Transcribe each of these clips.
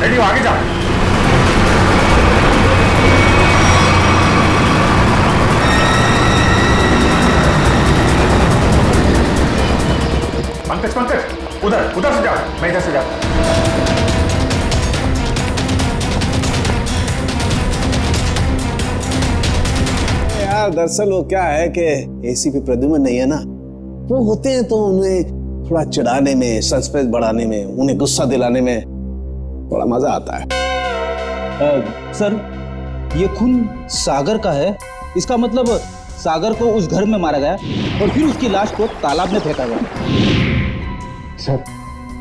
Ready हो, आगे जा। पंकज पंकज, उधर उधर से जाओ, मैं इधर से जाता हूं। यार दरअसल वो क्या है कि एसीपी प्रद्युम्न नहीं है ना, वो होते हैं तो उन्हें थोड़ा चिढ़ाने में, सस्पेंस बढ़ाने में, उन्हें गुस्सा दिलाने में थोड़ा मजा आता है। सर, ये खून सागर का है, इसका मतलब सागर को उस घर में मारा गया और फिर उसकी लाश को तालाब में फेंका गया। सर,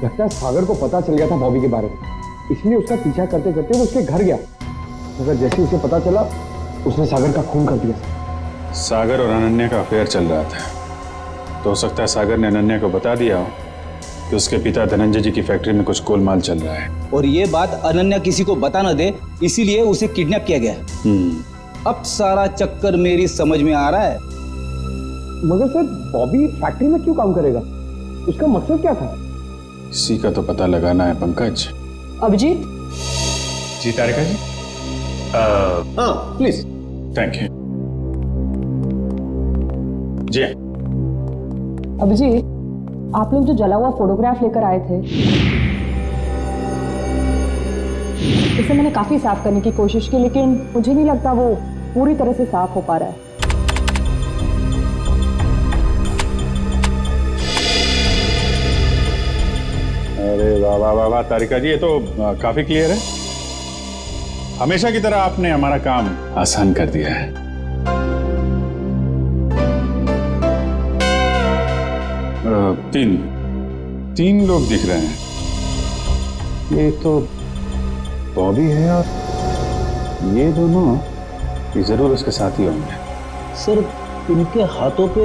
लगता है सागर को पता चल गया था बॉबी के बारे में, इसलिए उसका पीछा करते करते वो उसके घर गया, मगर जैसे उसे पता चला उसने सागर का खून कर दिया। सागर और अनन्या का अफेयर चल रहा था, तो हो सकता है सागर ने अनन्या को बता दिया हो कि उसके पिता धनंजय जी की फैक्ट्री में कुछ गोलमाल चल रहा है, और ये बात अनन्या किसी को बता न दे, इसीलिए उसे किडनैप किया गया। अब सारा चक्कर मेरी समझ में आ रहा है। मगर सर, बॉबी फैक्ट्री में क्यों काम करेगा? उसका मकसद क्या था? इसी का तो पता लगाना है पंकज। अभिजीत जी तारिका जी। हाँ प्लीज। थैंक यू जी। अभिजीत, आप लोग जो जला हुआ फोटोग्राफ लेकर आए थे, इसे मैंने काफी साफ करने की कोशिश की, लेकिन मुझे नहीं लगता वो पूरी तरह से साफ हो पा रहा है। अरे वाह वाह वाह वाह तारिका जी, ये तो काफी क्लियर है। हमेशा की तरह आपने हमारा काम आसान कर दिया है। तीन लोग दिख रहे हैं। ये तो बॉबी है और ये दोनों, ये जरूर उसके साथ ही होंगे। सर, इनके हाथों पे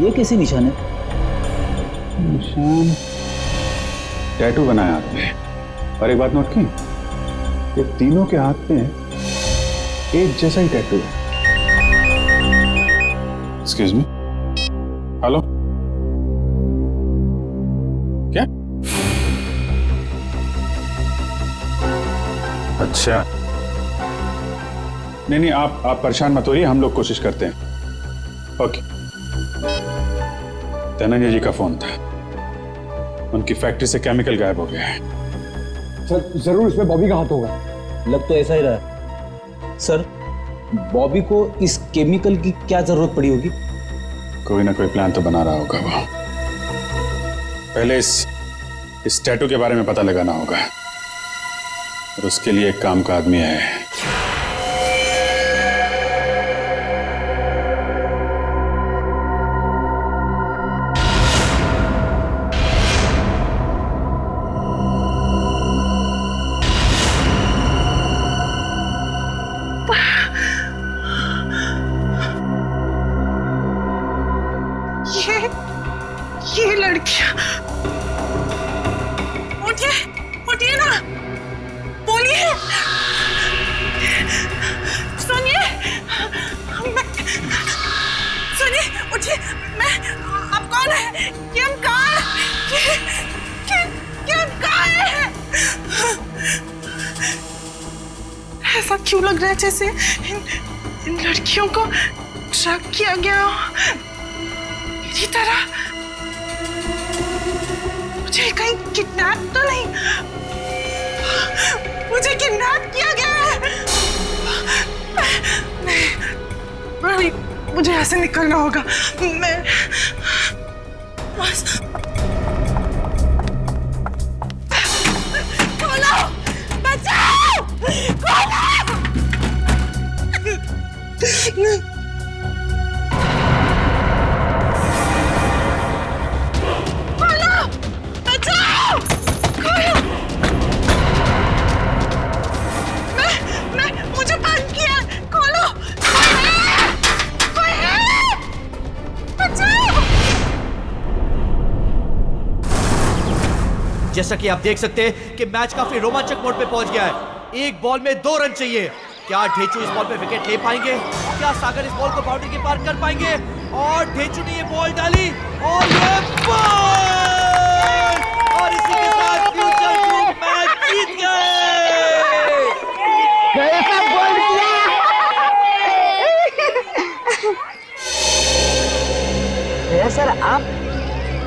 ये कैसे निशान है? निशान टैटू बनाया आपने, और एक बात नोट की, ये तीनों के हाथ में एक जैसा ही टैटू है। एक्सक्यूज मी, हेलो, क्या? अच्छा, नहीं आप परेशान मत होइए, हम लोग कोशिश करते हैं। ओके। धनंजय जी का फोन था, उनकी फैक्ट्री से केमिकल गायब हो गया है। सर, जरूर इसमें बॉबी का हाथ होगा। लग तो ऐसा ही रहा है। सर, बॉबी को इस केमिकल की क्या जरूरत पड़ी होगी? कोई ना कोई प्लान तो बना रहा होगा वो। पहले इस टैटू के बारे में पता लगाना होगा, और उसके लिए एक काम का आदमी है। ये लड़कियां, उठिए उठिए ना, बोलिए, सुनिए, सुनिए, उठिए, मैं, आप कौन है? किम कहाँ है? किम कहाँ है? ऐसा क्यों लग रहा है जैसे इन लड़कियों को ट्रैक किया गया हो मेरी तरह? मुझे कहीं किडनैप तो नहीं? मुझे किडनैप किया गया है? नहीं, मुझे ऐसे निकलना होगा। मैं बस, खोलो, बचाओ, खोलो। मुझे बंद किया, खोलो, कोई है, बचाओ। जैसा कि आप देख सकते हैं कि मैच काफी रोमांचक मोड पे पहुंच गया है। एक बॉल में 2 रन चाहिए। क्या ढेचू इस बॉल पे विकेट ले पाएंगे? क्या सागर इस बॉल को बाउंड्री के पार कर पाएंगे? और ढेचू ने ये बॉल डाली और ये बॉल, और इसी के साथ फ्यूचर ग्रुप मैच जीत गए।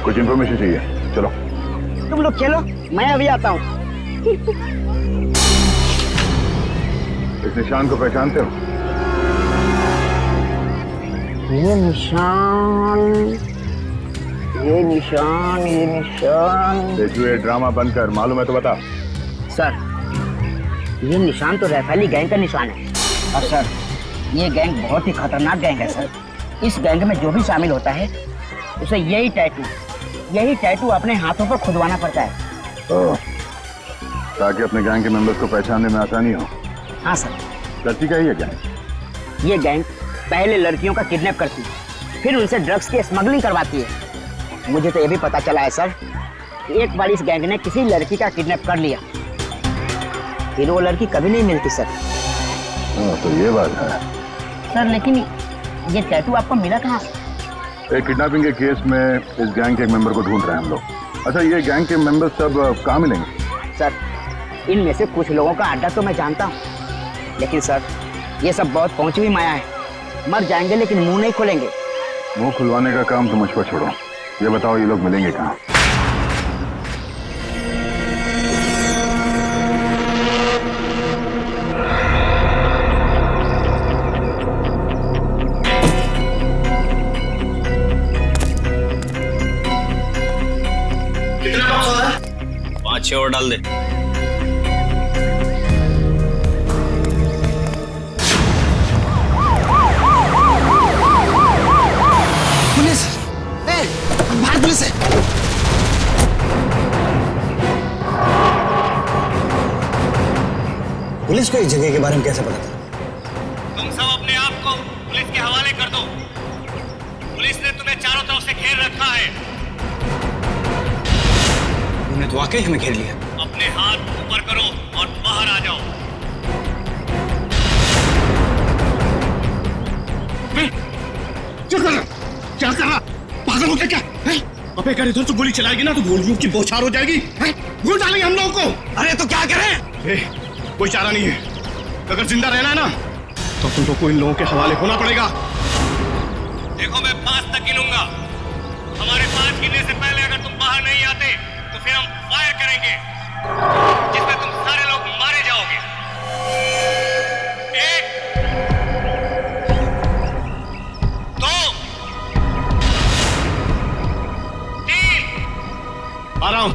कुछ इन्फॉर्मेशन चाहिए, चलो। तुम लोग खेलो, मैं अभी आता हूँ। इस निशान को पहचानते हो? ये निशान। देखो ये ड्रामा बंद कर, मालूम है तो बता। सर, ये निशान तो रैफेली गैंग का निशान है। और सर, ये गैंग बहुत ही खतरनाक गैंग है सर। इस गैंग में जो भी शामिल होता है उसे यही टैटू अपने हाथों पर खुदवाना पड़ता है। ताकि अपने गैंग के मेंबर्स को पहचानने में आसानी हो। हाँ सर। करती क्या ये गैंग? ये गैंग पहले लड़कियों का किडनैप करती है, फिर उनसे ड्रग्स की स्मगलिंग करवाती है। मुझे तो ये भी पता चला है सर, एक बार इस गैंग ने किसी लड़की का किडनैप कर लिया, फिर वो लड़की कभी नहीं मिलती सर। तो ये बात है सर। लेकिन ये टैटू आपको मिला कहाँ? एक किडनैपिंग के केस में इस गैंग के एक मेंबर को ढूंढ रहे हैं हम लोग। अच्छा, ये गैंग के मेंबर्स सब कहाँ मिलेंगे? सर, इनमें से कुछ लोगों का अड्डा तो मैं जानता हूँ, लेकिन सर ये सब बहुत पहुंची हुई माया है। मर जाएंगे लेकिन मुंह नहीं खोलेंगे। मुंह खुलवाने का काम तो मुझ पर छोड़ो, ये बताओ ये लोग मिलेंगे कहाँ? कितना बॉक्स हो रहा है? 5-6 और डाल दे। पुलिस! बाहर पुलिस है! पुलिस को इस जगह के बारे में कैसे पता था? तुम सब अपने आप को पुलिस के हवाले कर दो। पुलिस ने तुम्हें चारों तरफ से घेर रखा है। उन्होंने तो वाकई हमें घेर लिया। अपने हाथ ऊपर करो और बाहर आ जाओ। क्या कर रहा? पागल हो गया क्या? अबे अगर इधर से गोली चलाएगी ना तो गोलियों की बौछार हो जाएगी। गोली डालेंगे हम लोगों को। अरे तो क्या करें? कोई चारा नहीं है। अगर जिंदा रहना है ना तो तुम लोग को इन लोगों के हवाले होना पड़ेगा। देखो मैं 5 तक गिनूंगा। हमारे 5 गिनने से पहले अगर तुम बाहर नहीं आते तो फिर हम फायर करेंगे, जिसमें तुम सारे लोग मारे जाओगे। 1 2 3। आ रहा हूं।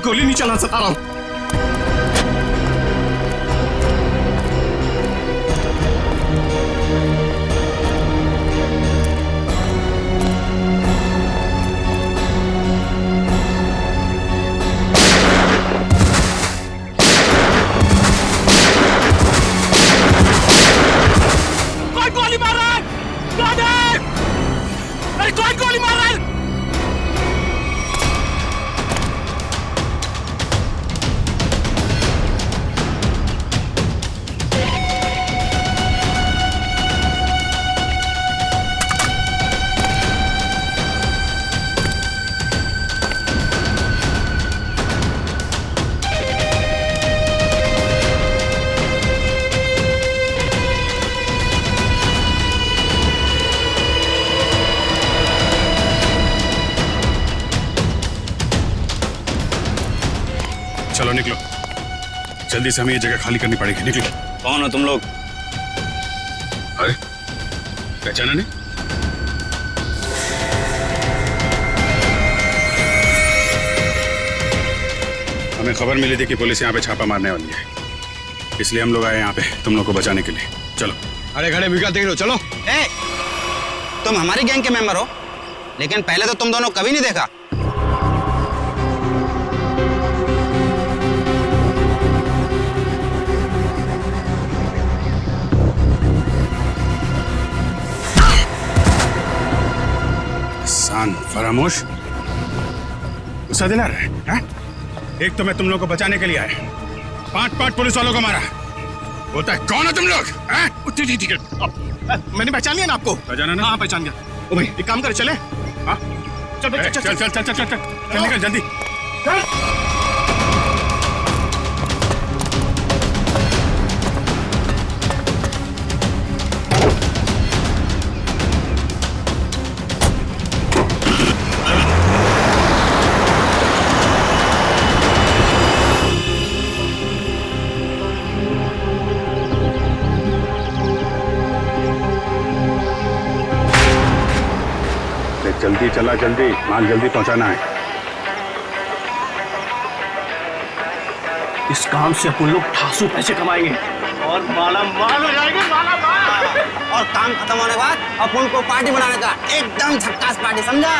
गोली नहीं चला सकता। आ रहा हूं। कौन गोली मार रहा है? कौन है? अरे कौन गोली मार रहा है? चलो निकलो, जल्दी से हमें ये जगह खाली करनी पड़ेगी। निकलो। कौन हो तुम लोग? अरे पहचाना नहीं? हमें खबर मिली थी कि पुलिस यहाँ पे छापा मारने वाली है, इसलिए हम लोग आए यहाँ पे तुम लोग को बचाने के लिए। चलो। अरे खड़े भी क्या देख रहे हो? चलो। तुम हमारी गैंग के मेंबर हो, लेकिन पहले तो तुम दोनों कभी नहीं देखा। फरामोश, गुस्सा दिला रहे हैं? एक तो मैं तुम लोगों को बचाने के लिए आया, 5 पुलिस वालों को मारा। बोलता है कौन हो तुम लोग? ठीक है, मैंने पहचान लिया ना आपको। पहचाना ना? हाँ पहचान गया। ओ भाई एक काम कर, चले। हाँ चल चल चल चल चल चल निकल जल्दी। चला जल्दी, माल जल्दी पहुंचाना है। इस काम से अपन लोग ठासू पैसे कमाएंगे और माला माल हो जाएंगे, माला माल। और काम खत्म होने के बाद अपन को पार्टी बनाने का, एकदम झक्कास पार्टी, समझा?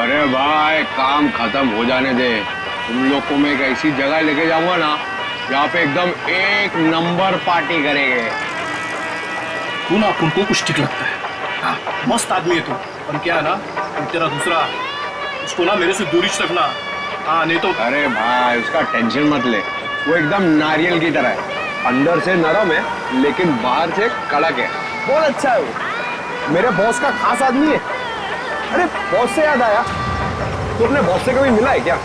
अरे भाई काम खत्म हो जाने दे, तुम लोग को मैं एक ऐसी जगह लेके जाऊंगा ना जहाँ पे एकदम एक नंबर पार्टी करेंगे। तू ना अपन को कुछ ठीक लगता है, हाँ, मस्त आदमी है तू, पर क्या है ना तेरा दूसरा, उसको ना मेरे से दूरी रखना, हाँ नहीं तो। अरे भाई उसका टेंशन मत ले, वो एकदम नारियल की तरह है, अंदर से नरम है लेकिन बाहर से कड़क है, बहुत अच्छा है वो, मेरे बॉस का खास आदमी है। अरे बॉस से याद आया, तू अपने बॉस से कभी मिला है क्या?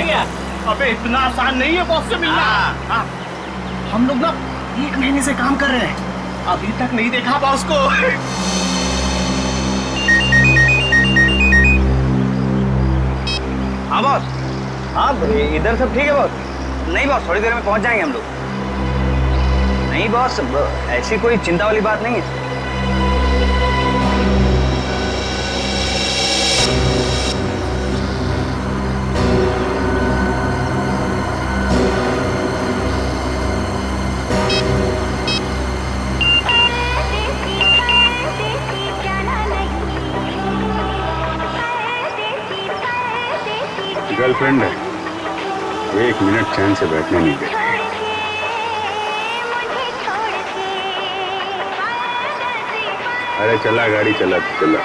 क्या? अबे इतना आसान नहीं है बॉस से मिलना। हाँ। हम लोग ना 1 महीने से काम कर रहे हैं, अभी तक नहीं देखा बॉस को। हाँ बॉस, हाँ इधर सब ठीक है बॉस? नहीं बॉस, थोड़ी देर में पहुंच जाएंगे हम लोग। नहीं बॉस, ऐसी कोई चिंता वाली बात नहीं है। गर्लफ्रेंड है, 1 मिनट चैन से बैठने नहीं गई। अरे चला गाड़ी, चला चला।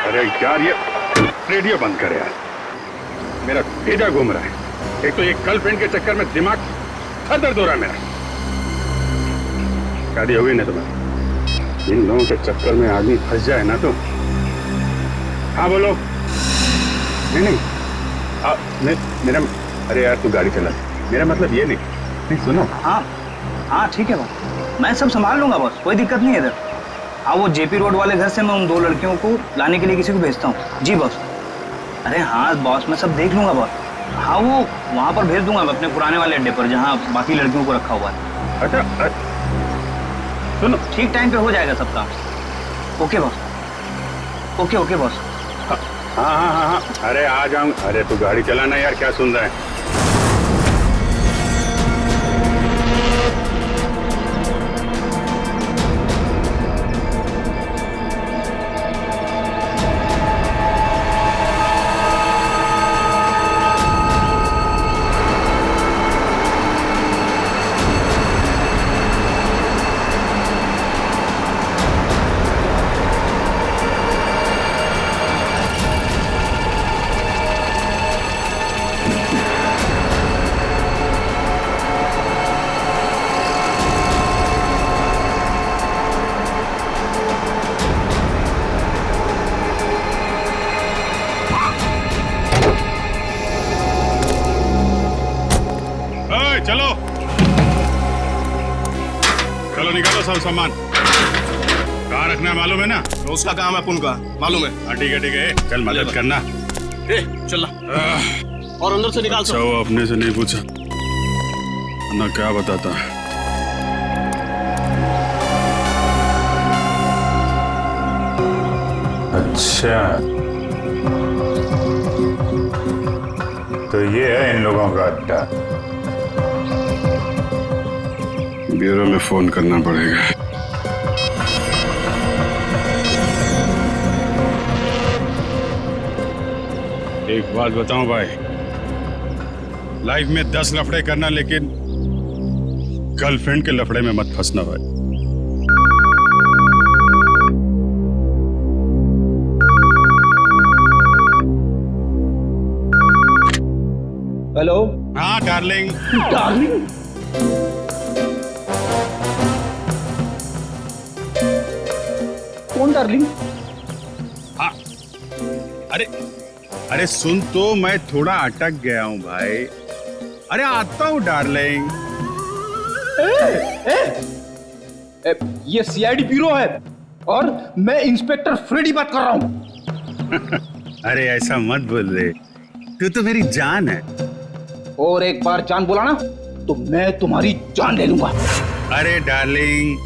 अरे यार ये रेडियो बंद कर यार, मेरा पेटा घूम रहा है। एक तो ये गर्लफ्रेंड के चक्कर में दिमाग सर दर्द हो रहा है मेरा। शादी हो गई ना तुम्हारी, इन लोगों के चक्कर में आदमी फंस जाए ना तो। हाँ बोलो। नहीं नहीं मेरा, अरे यार तू गाड़ी चला, मेरा मतलब ये नहीं सुनो। हाँ हाँ ठीक है बॉस, मैं सब संभाल लूंगा बॉस, कोई दिक्कत नहीं है इधर। हाँ वो जेपी रोड वाले घर से मैं उन 2 लड़कियों को लाने के लिए किसी को भेजता हूँ। जी बॉस। अरे हाँ बॉस, मैं सब देख लूंगा बॉस। हाँ वो वहाँ पर भेज दूंगा मैं अपने पुराने वाले अड्डे पर जहाँ बाकी लड़कियों को रखा हुआ है। अच्छा सुनो, ठीक टाइम पे हो जाएगा सब काम। Okay boss, okay okay boss. हाँ हाँ हाँ हाँ, अरे आ जाऊँ। अरे तू गाड़ी चलाना यार, क्या सुन रहा है? चलो चलो निकालो सब सामान। कहाँ रखना है मालूम है ना? तो उसका काम है, अपन का मालूम है। हाँ ठीक है, चल मदद करना। चल और अंदर से निकाल। अच्छा वो अपने से नहीं पूछा ना, क्या बताता। अच्छा तो ये है इन लोगों का अड्डा। ब्यूरो में फोन करना पड़ेगा। एक बात बताऊं भाई, लाइफ में 10 लफड़े करना, लेकिन गर्लफ्रेंड के लफड़े में मत फंसना भाई। हेलो। हाँ डार्लिंग। डार्लिंग? कौन डार्लिंग? हाँ अरे सुन तो, मैं थोड़ा अटक गया हूँ भाई। अरे आता हूँ डार्लिंग। ये सीआईडी ब्यूरो है और मैं इंस्पेक्टर फ्रेडी बात कर रहा हूँ। अरे ऐसा मत बोल रे, तू तो मेरी जान है। और एक बार जान बोला ना तो मैं तुम्हारी जान ले लूंगा। अरे डार्लिंग,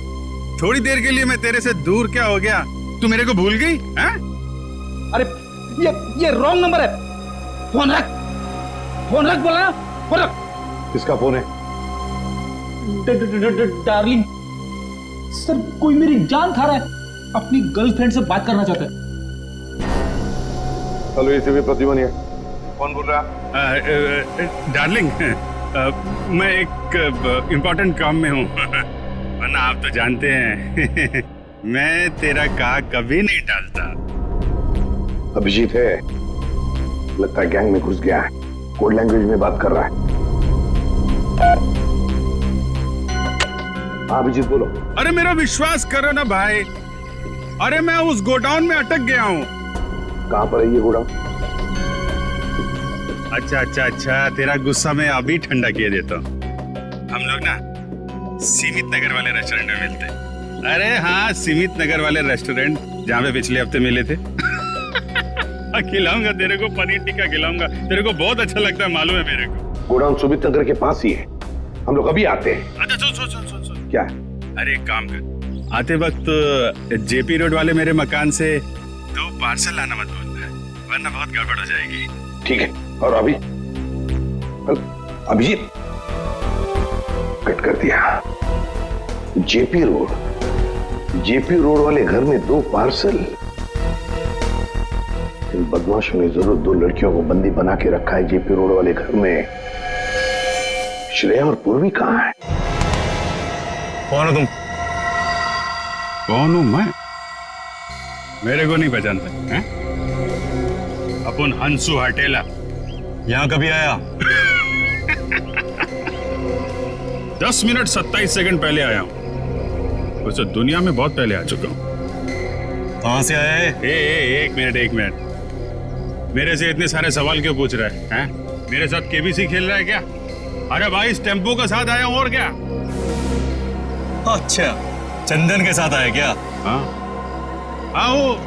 थोड़ी देर के लिए मैं तेरे से दूर क्या हो गया? तू मेरे को भूल गई? हैं? अरे ये रॉन्ग नंबर है। फोन रख बोला ना, फोन रख। किसका फोन है? डार्लिंग सर, कोई मेरी जान खा रहा है, अपनी गर्लफ्रेंड से बात करना चाहता है। हेलो, एसीपी प्रद्युमन है। कौन बोल रहा? डार्लिंग, मैं एक इम्पोर्टेंट काम में हूँ। वरना आप तो जानते हैं मैं तेरा कहा कभी नहीं टालता। अभिजीत है, लगता है गैंग में घुस गया है, कोड लैंग्वेज में बात कर रहा है। हाँ अभिजीत बोलो। अरे मेरा विश्वास करो ना भाई, अरे मैं उस गोडाउन में अटक गया हूँ। कहाँ पर है ये गोडाउन? अच्छा, तेरा गुस्सा मैं अभी ठंडा किए देता हूँ। हम लोग ना सीमित नगर वाले रेस्टोरेंट में मिलते हैं। अरे हाँ, सीमित नगर वाले रेस्टोरेंट जहाँ पे पिछले हफ्ते मिले थे। खिलाऊंगा तेरे को, पनीर टिक्का खिलाऊंगा, तेरे को बहुत अच्छा लगता है, मालूम है मेरे को। गोडाउन सुमित नगर के पास ही है, हम लोग अभी आते हैं। अच्छा सुन। क्या? अरे एक काम कर, आते वक्त जेपी रोड वाले मेरे मकान से 2 पार्सल लाना मत भूलना, वरना बहुत गड़बड़ हो जाएगी। ठीक है। और अभी अभिजीत कट कर दिया। जेपी रोड वाले घर में 2 पार्सल। इन बदमाशों ने जरूर 2 लड़कियों को बंदी बना के रखा है जेपी रोड वाले घर में। श्रेया और पूर्वी कहाँ है? कौन हो तुम? कौन हूं मैं? मेरे को नहीं पहचानते हैं? अपन हंसू हटेला। यहां कभी आया? 10 मिनट 27 सेकंड पहले आया हूं। वैसे दुनिया में बहुत पहले आ चुका हूं। कहां से आया है? एक मिनट। मेरे से इतने सारे सवाल क्यों पूछ रहा है? हैं? मेरे साथ केबीसी खेल रहा है क्या? अरे भाई, इस टेम्पो के साथ आया हूं, और क्या? अच्छा, चंदन के साथ आया क्या? हाँ, वो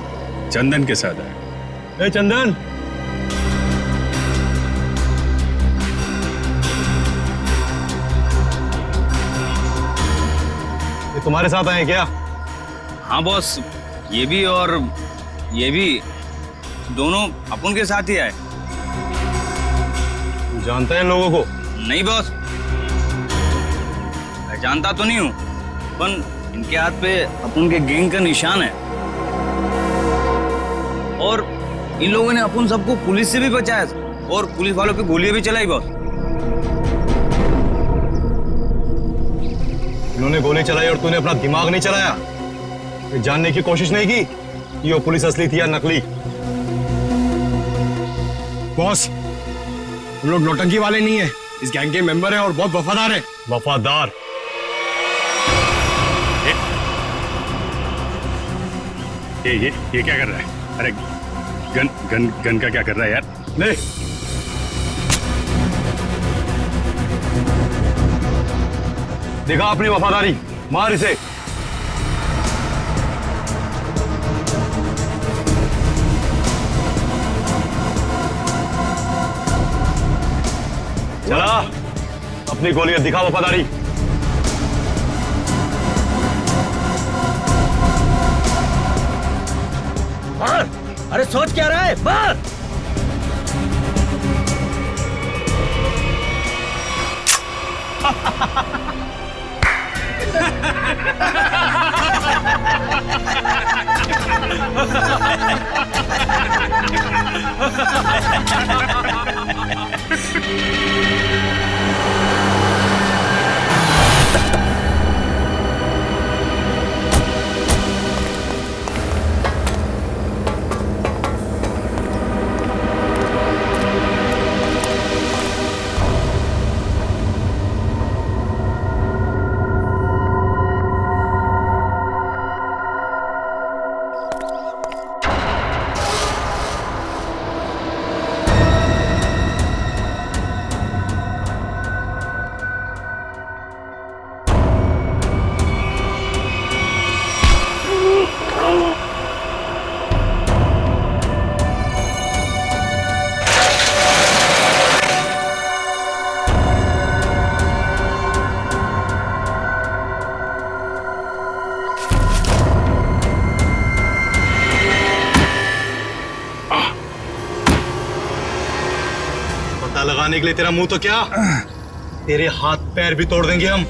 चंदन के साथ आया। ए चंदन, ये तुम्हारे साथ आए क्या? हाँ बॉस, ये भी और ये भी, दोनों अपन के साथ ही आए। जानते हैं लोगों को? नहीं बॉस, मैं जानता तो नहीं हूँ, पर इनके हाथ पे अपन के गैंग का निशान है। और इन लोगों ने अपन सबको पुलिस से भी बचाया और पुलिस वालों पे गोलियां भी चलाई बॉस। इन्होंने गोली चलाई और तूने अपना दिमाग नहीं चलाया? ये जानने की कोशिश नहीं की कि वो पुलिस असली थी या नकली? बॉस, हम लोग नौटंकी वाले नहीं है, इस गैंग के मेंबर हैं और बहुत वफादार है। वफादार? ये क्या कर रहा है? अरे गन का क्या कर रहा है यार? नहीं, दिखा अपनी वफादारी, मार इसे। चला, अपनी गोलियां दिखा वफादारी। मार! अरे सोच क्या रहा है? मार! खाने के लिए तेरा मुंह तो क्या, तेरे हाथ पैर भी तोड़ देंगे हम।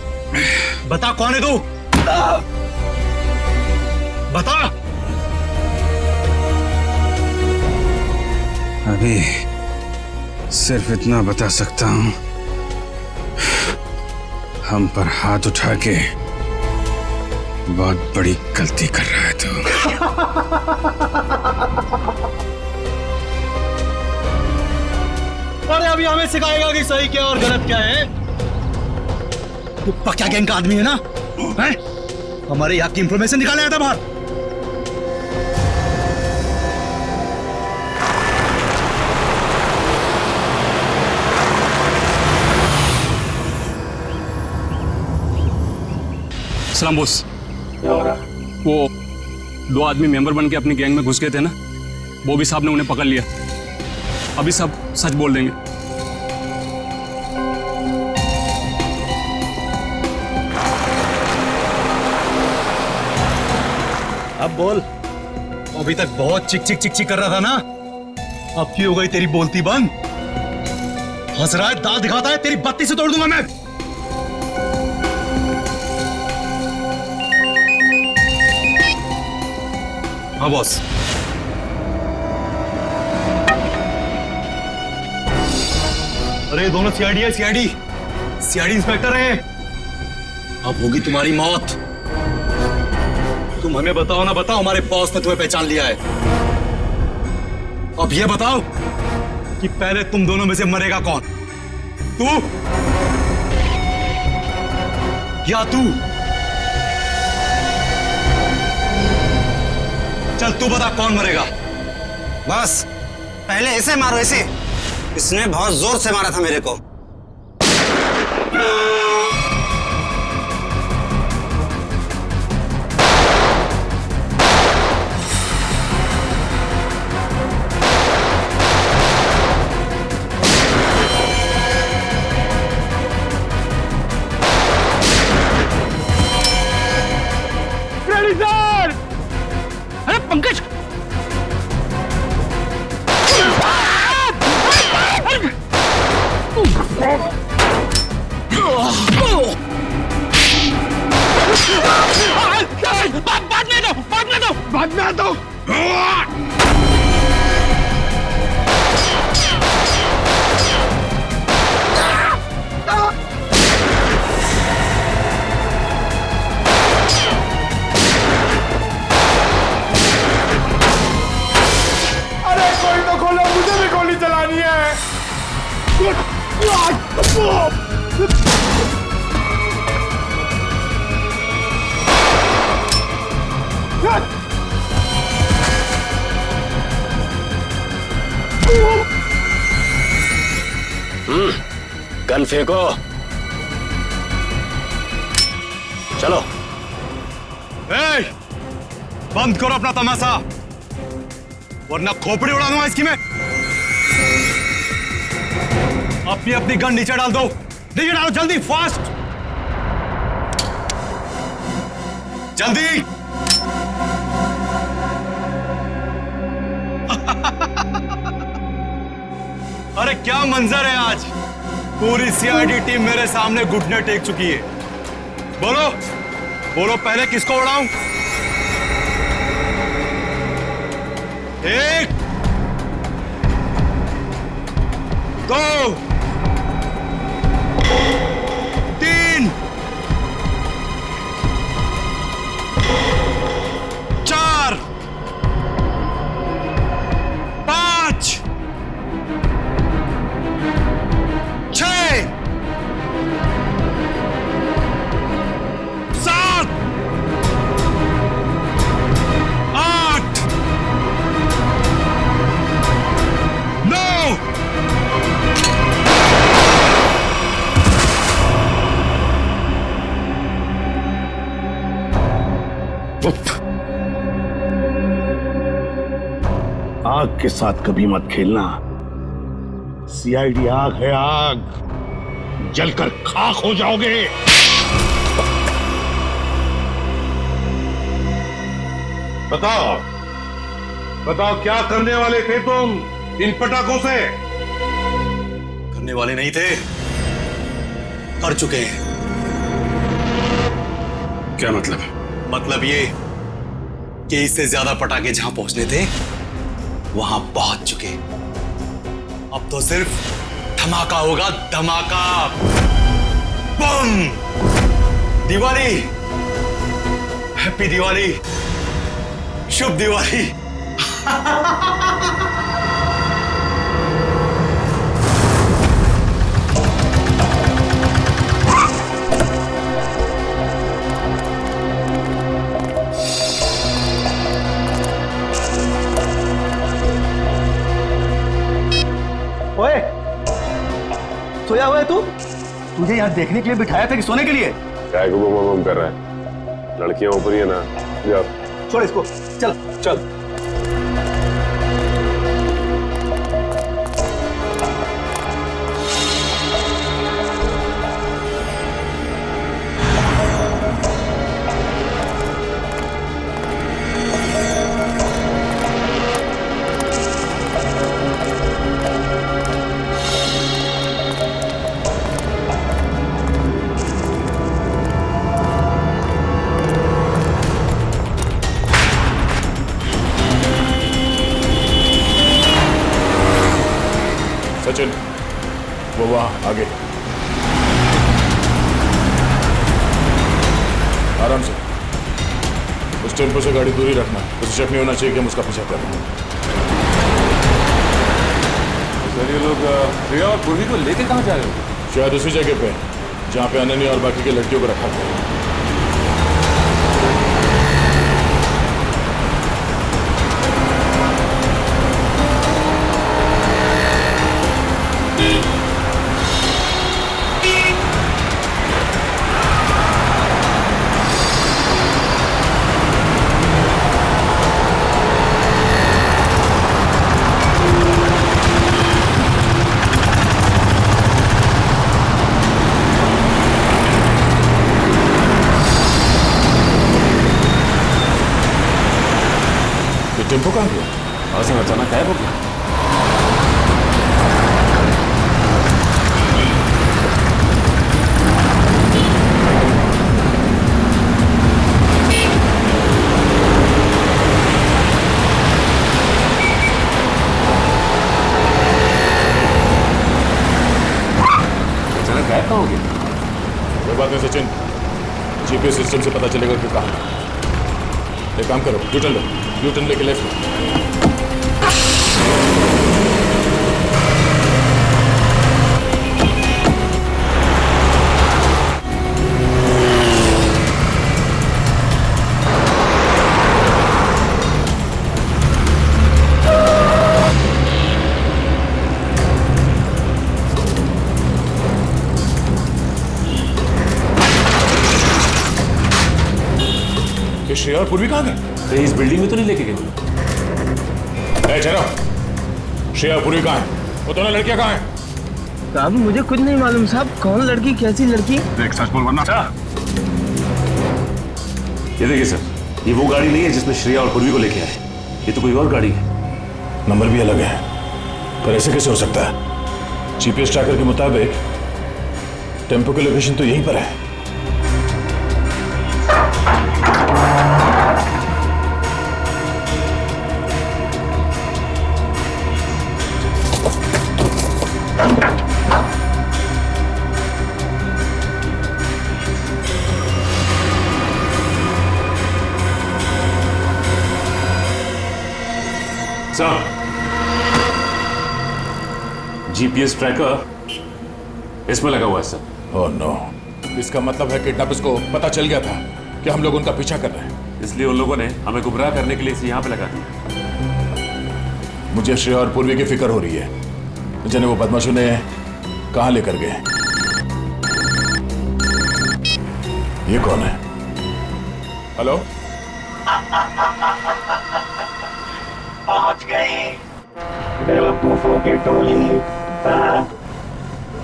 बता कौन है तू, बता। अभी सिर्फ इतना बता सकता हूं, हम पर हाथ उठा के बहुत बड़ी गलती कर रहा है तू। अरे अभी हमें सिखाएगा कि सही क्या और गलत क्या है। तू पक्का गैंग का आदमी है ना, है? हमारे यहाँ की इंफॉर्मेशन निकाले आया था बाहर। सलाम बॉस। वो 2 आदमी मेंबर बन के अपनी गैंग में घुस गए थे ना, वो भी साहब ने उन्हें पकड़ लिया। अभी सब सच बोल देंगे। अब बोल। अभी तक बहुत चिक चिक चिक चिक कर रहा था ना, अब क्यों हो गई तेरी बोलती बंद? हंस रहा है, दाल दिखाता है, तेरी बत्ती से तोड़ दूंगा मैं। हाँ बॉस। अरे दोनों सीआईडी है, सीआईडी इंस्पेक्टर है। अब होगी तुम्हारी मौत। तुम हमें बताओ ना बताओ, हमारे बॉस ने तुम्हें पहचान लिया है। अब ये बताओ कि पहले तुम दोनों में से मरेगा कौन, तू या तू? चल तू बता कौन मरेगा। बस पहले ऐसे मारो, ऐसे। इसने बहुत जोर से मारा था मेरे को। अरे पंकज, बाद में दो। अरे कोई तो खोलो, मुझे भी गोली चलानी है। गन फेंको, चलो। बंद करो अपना तमाशा, वरना खोपड़ी उड़ा दूंगा इसकी मैं। अपनी गन नीचे डाल दो, नीचे डालो जल्दी, फास्ट, जल्दी। अरे क्या मंजर है आज, पूरी सीआईडी टीम मेरे सामने घुटने टेक चुकी है। बोलो बोलो, पहले किसको उड़ाऊं? 1 2 3 4 5 6 7 8 9 आग के साथ कभी मत खेलना। सीआईडी आग है, आग, जलकर खाक हो जाओगे। बताओ बताओ, क्या करने वाले थे तुम इन पटाखों से? करने वाले नहीं थे, कर चुके हैं। क्या मतलब? मतलब ये कि इससे ज्यादा पटाखे जहां पहुंचने थे वहां पहुंच चुके। अब तो सिर्फ धमाका होगा, धमाका। बम! दिवाली, हैप्पी दिवाली, शुभ दिवाली। ओए, सोया हुआ है तू? तुझे यहाँ देखने के लिए बिठाया था कि सोने के लिए? क्या को बम कर रहा है? लड़कियां ऊपर ही है ना, जा। छोड़ इसको, चल चल। सचिन, वो वहां आगे। आराम से। उस टेम्पो से गाड़ी दूरी रखना, उसे शक नहीं होना चाहिए कि हम उसका पीछा कर रहे हैं। सर ये लोग प्रिया और पूर्वी को लेके कहाँ जा रहे हो? शायद उसी जगह पे जहाँ पे अनन्या और बाकी के लड़कियों को रखा था। टेम्पो कहाँ गया? आज अचानक गायब हो गया। अचानक गायब कहाँ हो गया? कोई बात नहीं सचिन, जीपीएस सिस्टम से पता चलेगा कि कहाँ। एक काम करो, यू टर्न लो, यू टर्न लेके लेफ्ट लो। श्रेया और पूर्वी कहाँ गए? इस बिल्डिंग में तो नहीं लेके गए? चलो, श्रेया पूर्वी कहाँ है? वो दोनों लड़कियां कहाँ हैं? साहब मुझे कुछ नहीं मालूम साहब, कौन लड़की कैसी लड़की? देख सच बोल वरना। ये देखिए सर, ये वो गाड़ी नहीं है जिसमें श्रेया और पूर्वी को लेके आए। ये तो कोई और गाड़ी है। नंबर भी अलग है, पर ऐसे कैसे हो सकता है? जीपीएस ट्रैकर के मुताबिक टेम्पो की लोकेशन तो यहीं पर है। सर, जीपीएस ट्रैकर इसमें लगा हुआ है सर। ओह नो, इसका मतलब है किडनैपर्स को पता चल गया था कि हम लोग उनका पीछा कर रहे हैं, इसलिए उन लोगों ने हमें गुमराह करने के लिए इसे यहाँ पे लगा दिया। मुझे श्रेया और पूर्वी की फिक्र हो रही है, जिन्हें वो बदमाशों ने कहाँ लेकर गए। ये कौन है? हेलो, पहुंच गए बेवकूफों की टोली।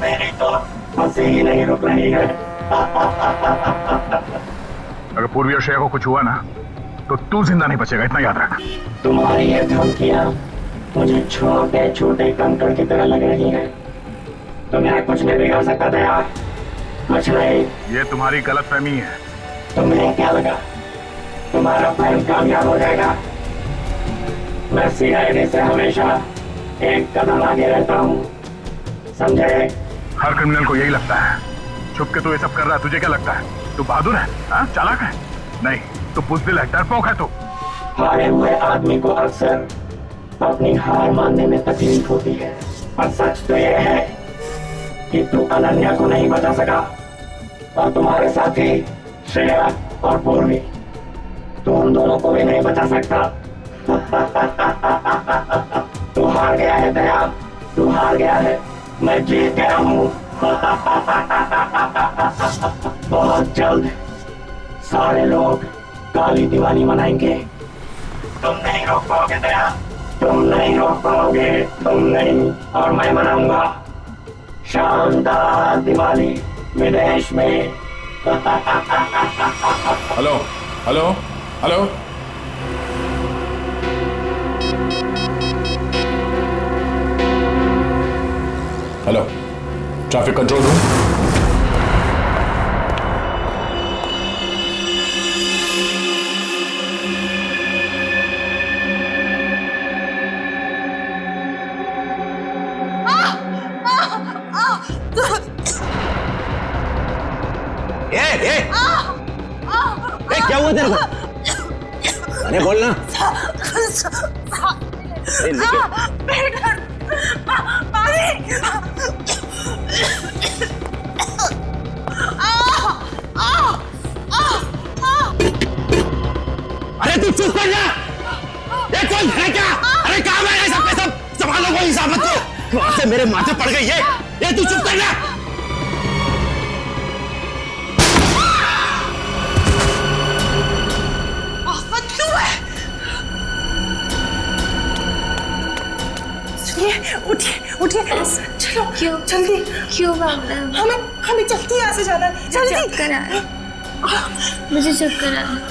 मेरी तो हंसी ही नहीं रुक रही है। अगर पूर्वी और श्रेया को कुछ हुआ ना तो तू जिंदा नहीं बचेगा, इतना याद रख। तुम्हारी ये धमकियां मुझे छोटे छोटे कंकड़ की तरह लग रही हैं। तुम्हें कुछ नहीं बिगाड़ सकता दया, कुछ नहीं। ये तुम्हारी गलतफहमी है। तुम्हें क्या लगा तुम्हारा प्लान कामयाब हो जाएगा? मैं सीआईडी से हमेशा एक कदम आगे रहता हूँ, समझे? हर क्रिमिनल को यही लगता है। छुप के तू ये सब कर रहा है, तुझे क्या लगता है? तू बहादुर है, हाँ? चालाक है? नहीं, तू बुज़दिल है, डरपोक है तू। हारे हुए आदमी को अक्सर अपनी हार मानने में तकलीफ होती है, पर सच तो यह है कि तू अनन्या को नहीं बचा सका, और तुम्हारे साथी श्रेया और पूर्वी, तू उन दोनों को भी नहीं बचा सकता। तू हार गया है दया, तू हार गया है, मैं जीत गया हूँ। बहुत जल्द सारे लोग काली दिवाली मनाएंगे। तुम नहीं रोक पाओगे दया, तुम नहीं रोक पाओगे, तुम नहीं, और मैं मनाऊंगा शानदार दिवाली विदेश में। Hello hello hello, hello, traffic control room. क्या हुआ तेरे को? अरे बोलना। अरे तू चुप कर जा। ये कौन है क्या? अरे काम है सब के सब, संभालो कोई हिसाब मत को। वहां से मेरे माथे पड़ गई ये तू चुप कर जा। उठिए उठिए, चलो क्यों जल्दी। क्यों मैम? हमें जल्दी यहाँ से जाना है, जल्दी। चक्कर आ रहा है, मुझे चक्कर आ रहा है।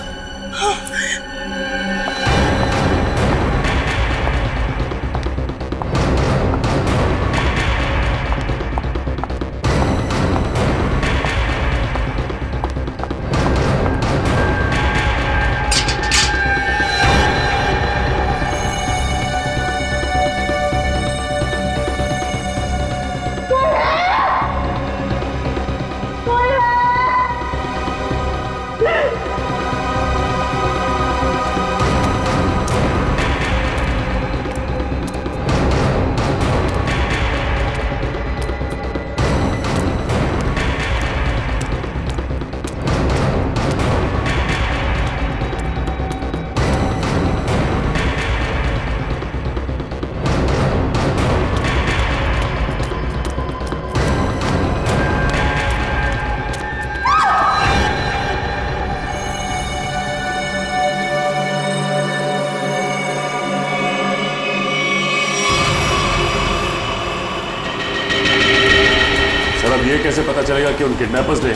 अब ये कैसे पता चलेगा कि उन किडनैपर्स ने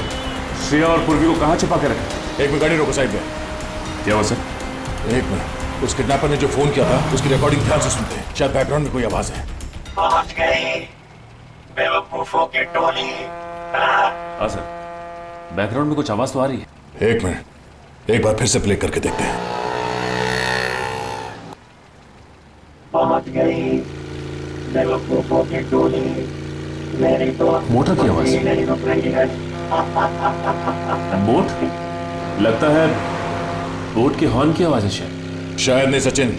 श्रेया और पूर्वी को कहाँ छिपा के रखा? एक मिनट गाड़ी रोको साइड में। क्या हुआ सर? एक मिनट, उस किडनैपर ने जो फोन किया था उसकी रिकॉर्डिंग ध्यान से सुनते हैं, शायद बैकग्राउंड में कोई आवाज है। पहुंच गई बेवकूफों की टोली। हाँ सर, बैकग्राउंड में कुछ आवाज तो आ रही है। एक मिनट, एक बार फिर से प्ले करके देखते हैं। पहुंच गई बेवकूफों की टोली, मेरी तो मोटर की आवाज नहीं रुक रही है। बोट? लगता है बोट के हॉर्न की आवाज है। शायद नहीं सचिन,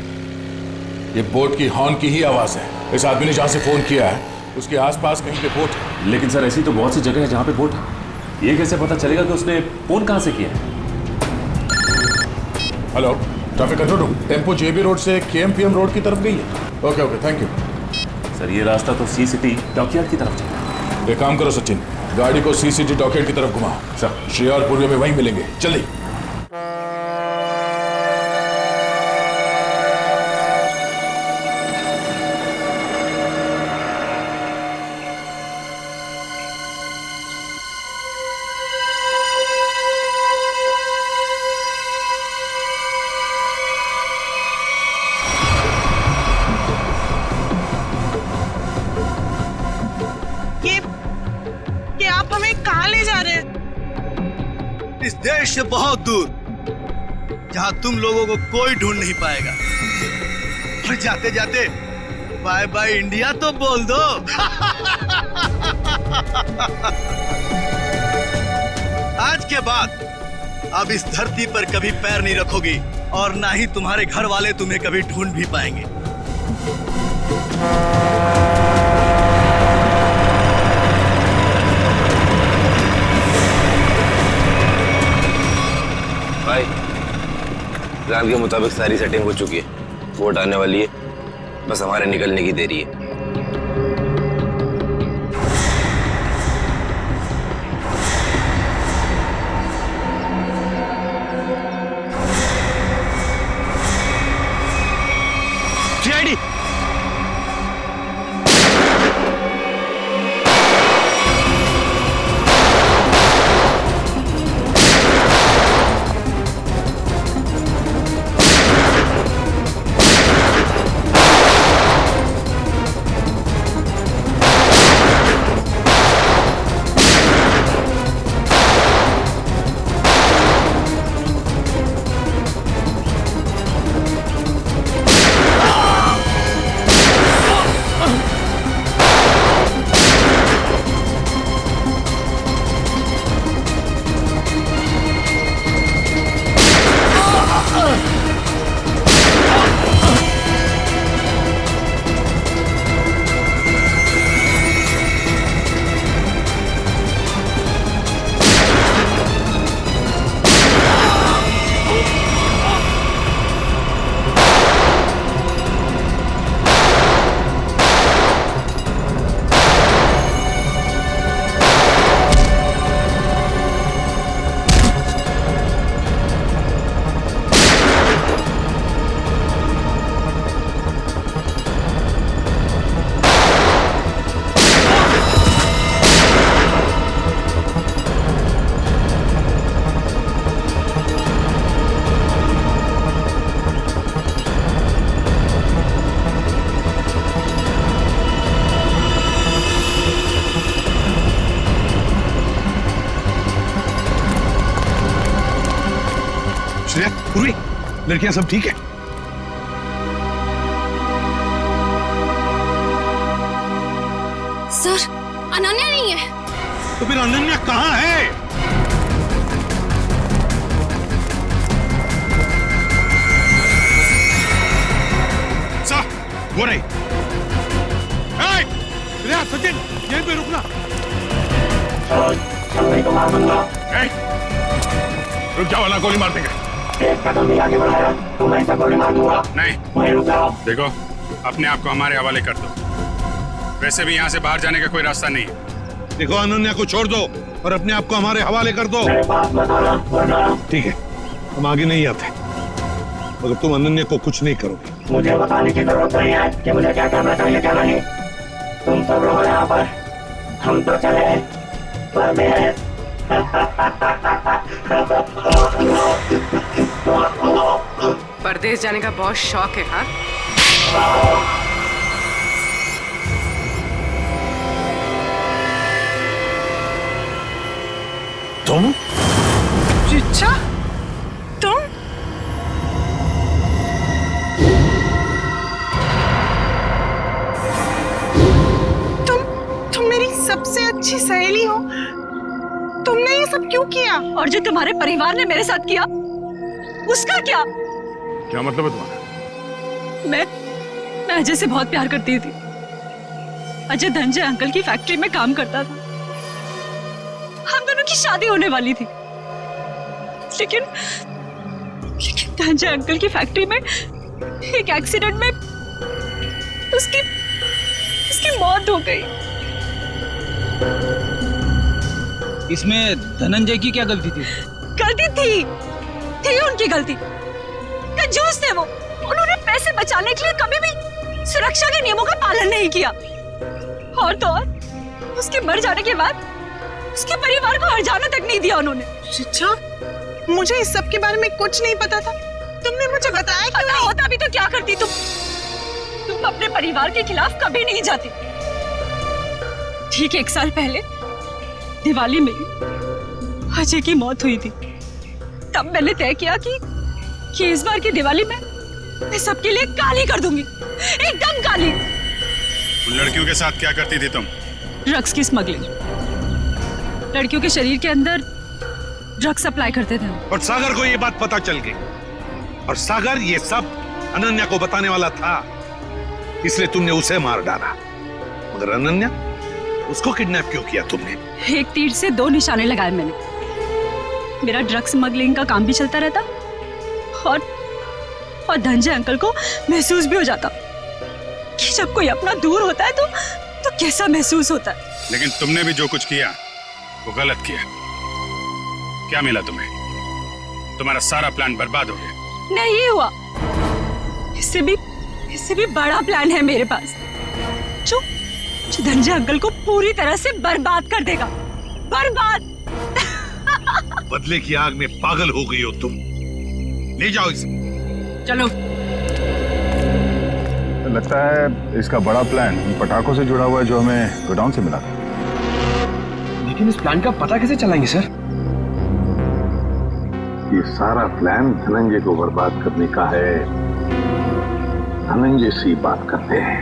ये बोट की हॉर्न की ही आवाज है। इस आदमी ने जहां से फोन किया है उसके आसपास कहीं पे बोट है। लेकिन सर ऐसी तो बहुत सी जगह है जहां पे बोट है। ये कैसे पता चलेगा कि उसने फोन कहां से किया है? Hello, traffic control room, tempo JB road से केएमपीएम रोड की तरफ गई है। Okay okay, thank you sir. ये रास्ता तो सी सिटी डॉकयार्ड की तरफ जाता है। एक काम करो सचिन, गाड़ी को सी सिटी डॉकयार्ड की तरफ घुमाओ। सर, श्रेया और पूर्वी में वहीं मिलेंगे, जल्दी। आप हमें कहाँ ले जा रहे हैं? इस देश से बहुत दूर, जहां तुम लोगों को कोई ढूंढ नहीं पाएगा। और जाते जाते बाय बाय इंडिया तो बोल दो। आज के बाद अब इस धरती पर कभी पैर नहीं रखोगी और ना ही तुम्हारे घर वाले तुम्हें कभी ढूंढ भी पाएंगे। भाई, प्लान के मुताबिक सारी सेटिंग हो चुकी है। वोट आने वाली है, बस हमारे निकलने की देरी है। सीआईडी पूर्वी, लड़कियां सब ठीक है? सर, अनन्या नहीं है। तो फिर अनन्या कहाँ है? सर, वो रही। सचिन, यहीं पे रुकना। रुक जाओ, वरना गोली मार देंगे। एक कदम भी आगे बढ़ाया तो मैं सब गोली मार दूंगा। नहीं, वहीं रुक जाओ। देखो, अपने आप को हमारे हवाले कर दो। वैसे भी यहाँ से बाहर जाने का कोई रास्ता नहीं है। देखो, अनन्या को छोड़ दो और अपने आप को हमारे हवाले कर दो। ठीक है, हम आगे नहीं आते मगर तुम अनन्या को कुछ नहीं करोगे। मुझे बताने की जरूरत नहीं है कि मुझे क्या करना चाहिए क्या नहीं। तुम सब रहो यहाँ पर, हम तो चले परदेश। परदेश जाने का बहुत शौक है। हाँ, तुम? चिच्चा, तुम मेरी सबसे अच्छी सहेली हो। तुमने ये सब क्यों किया? और जो तुम्हारे परिवार ने मेरे साथ किया, उसका क्या? क्या मतलब है तुम्हारा? मैं अजय से बहुत प्यार करती थी। अजय धनंजय अंकल की फैक्ट्री में काम करता था। हम दोनों की शादी होने वाली थी, लेकिन धनंजय अंकल की फैक्ट्री में एक एक्सीडेंट में उसकी मौत हो गई। इसमें धनंजय की क्या गलती थी? गलती थी उनकी गलती। कंजूस थे वो। उन्होंने पैसे बचाने के लिए कभी भी सुरक्षा के नियमों का पालन नहीं किया। और तो और, उसके मर जाने के बाद उसके परिवार को हर्जाना तक नहीं दिया उन्होंने। चिच्चा, मुझे इस सब के बारे में कुछ नहीं पता था। तुमने मुझे बताया क्यों नहीं? होता भी तो क्या करती तुम अपने परिवार के खिलाफ कभी नहीं जाती। ठीक 1 साल पहले दिवाली में अजय की मौत हुई थी, तब मैंने तय किया कि इस बार की दिवाली में मैं सबके लिए काली कर दूंगी, एकदम काली। उन लड़कियों के साथ क्या करती थी तुम? ड्रग्स की स्मगलिंग, लड़कियों के शरीर के अंदर ड्रग्स सप्लाई करते थे। और सागर को ये बात पता चल गई, और सागर ये सब अनन्या को बताने वाला था, इसलिए तुमने उसे मार डाला। मगर अनन्या, उसको किडनैप क्यों किया तुमने? एक तीर से दो निशाने लगाए मैंने। मेरा ड्रग्स स्मगलिंग का काम भी चलता रहता और धनंजय अंकल को महसूस भी हो जाता कि जब कोई अपना दूर होता है तो कैसा महसूस होता है। लेकिन तुमने भी जो कुछ किया वो गलत किया। क्या मिला तुम्हें? तुम्हारा सारा प्लान बर्बाद हो गया। नहीं हुआ, इससे भी बड़ा प्लान है मेरे पास, जो धनंजय अंकल को पूरी तरह से बर्बाद कर देगा। बर्बाद। बदले की आग में पागल हो गई हो तुम। ले जाओ इसे। चलो। लगता है इसका बड़ा प्लान उन पटाखों से जुड़ा हुआ है जो हमें गोडाउन से मिला था। लेकिन इस प्लान का पता कैसे चलाएंगे सर? ये सारा प्लान धनंजय को बर्बाद करने का है। धनंजय से बात करते हैं।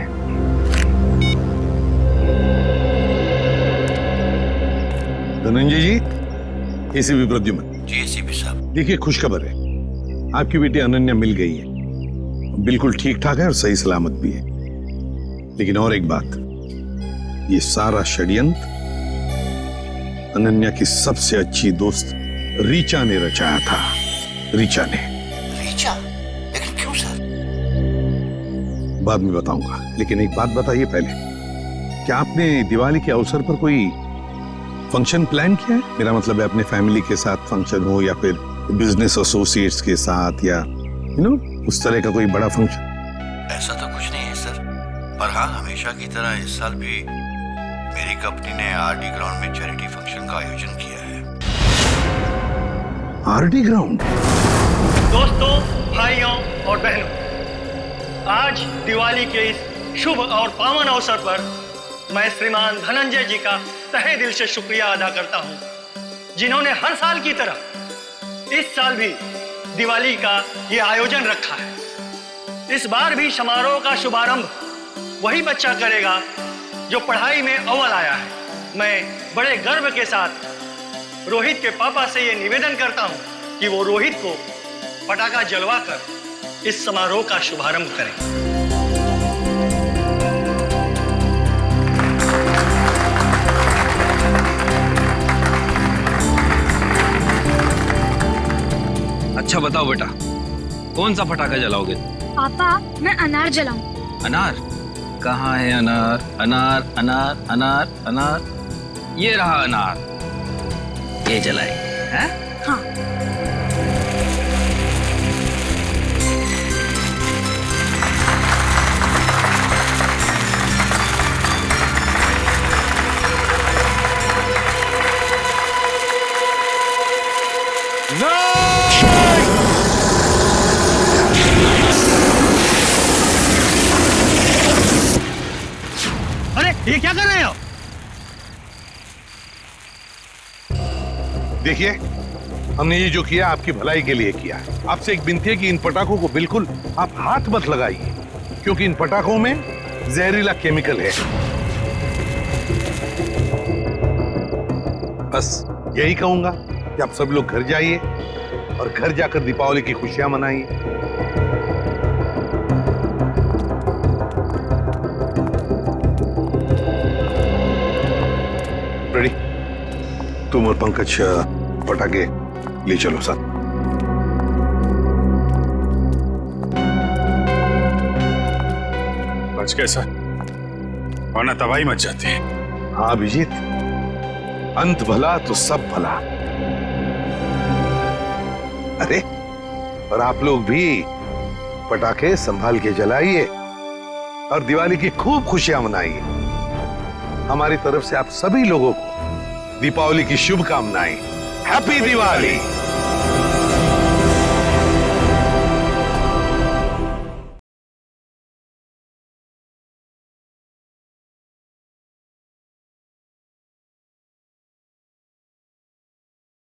धनंजय जी, एसीपी प्रद्युमन। जी एसीपी साहब। देखिए, खुशखबर है, आपकी बेटी अनन्या मिल गई है, बिल्कुल ठीक ठाक है और सही सलामत भी है। लेकिन और एक बात, ये सारा षड्यंत्र अनन्या की सबसे अच्छी दोस्त रीचा ने रचाया था। रीचा ने। रीचा? लेकिन क्यों सर? बाद में बताऊंगा, लेकिन एक बात बताइए पहले, क्या आपने दिवाली के अवसर पर कोई फंक्शन प्लान किया है? मेरा मतलब है अपने फैमिली के साथ फंक्शन हो या फिर बिजनेस एसोसिएट्स के साथ या उस तरह का कोई बड़ा फंक्शन। ऐसा तो कुछ नहीं है सर, पर हाँ, हमेशा की तरह इस साल भी मेरी कंपनी ने आरडी ग्राउंड में चैरिटी फंक्शन का आयोजन किया है। RD ground? दोस्तों, भाइयों और बहनों, आज दिवाली के इस शुभ और पावन अवसर पर मैं श्रीमान धनंजय जी का तहे दिल से शुक्रिया अदा करता हूं, जिन्होंने हर साल की तरह इस साल भी दिवाली का ये आयोजन रखा है। इस बार भी समारोह का शुभारंभ वही बच्चा करेगा जो पढ़ाई में अव्वल आया है। मैं बड़े गर्व के साथ रोहित के पापा से ये निवेदन करता हूं कि वो रोहित को पटाखा जलवाकर इस समारोह का शुभारंभ करें। अच्छा बताओ बेटा, कौन सा पटाखा जलाओगे? पापा, मैं अनार जलाऊं। अनार? कहाँ है अनार? अनार अनार अनार अनार, ये रहा अनार, ये जलाए हैं? हाँ। अरे ये क्या कर रहे हो? देखिए, हमने ये जो किया आपकी भलाई के लिए किया। आपसे एक विनती है कि इन पटाखों को बिल्कुल आप हाथ मत लगाइए, क्योंकि इन पटाखों में जहरीला केमिकल है। बस यही कहूंगा कि आप सब लोग घर जाइए और घर जाकर दीपावली की खुशियां मनाइए। रेडी? तुम और पंकज पटाखे ले चलो साथ। बच कैसा, वरना तबाही मच जाती है। हाँ अभिजीत, अंत भला तो सब भला। अरे, और आप लोग भी पटाखे संभाल के जलाइए और दिवाली की खूब खुशियां मनाइए। हमारी तरफ से आप सभी लोगों को दीपावली की शुभकामनाएं। हैप्पी दिवाली।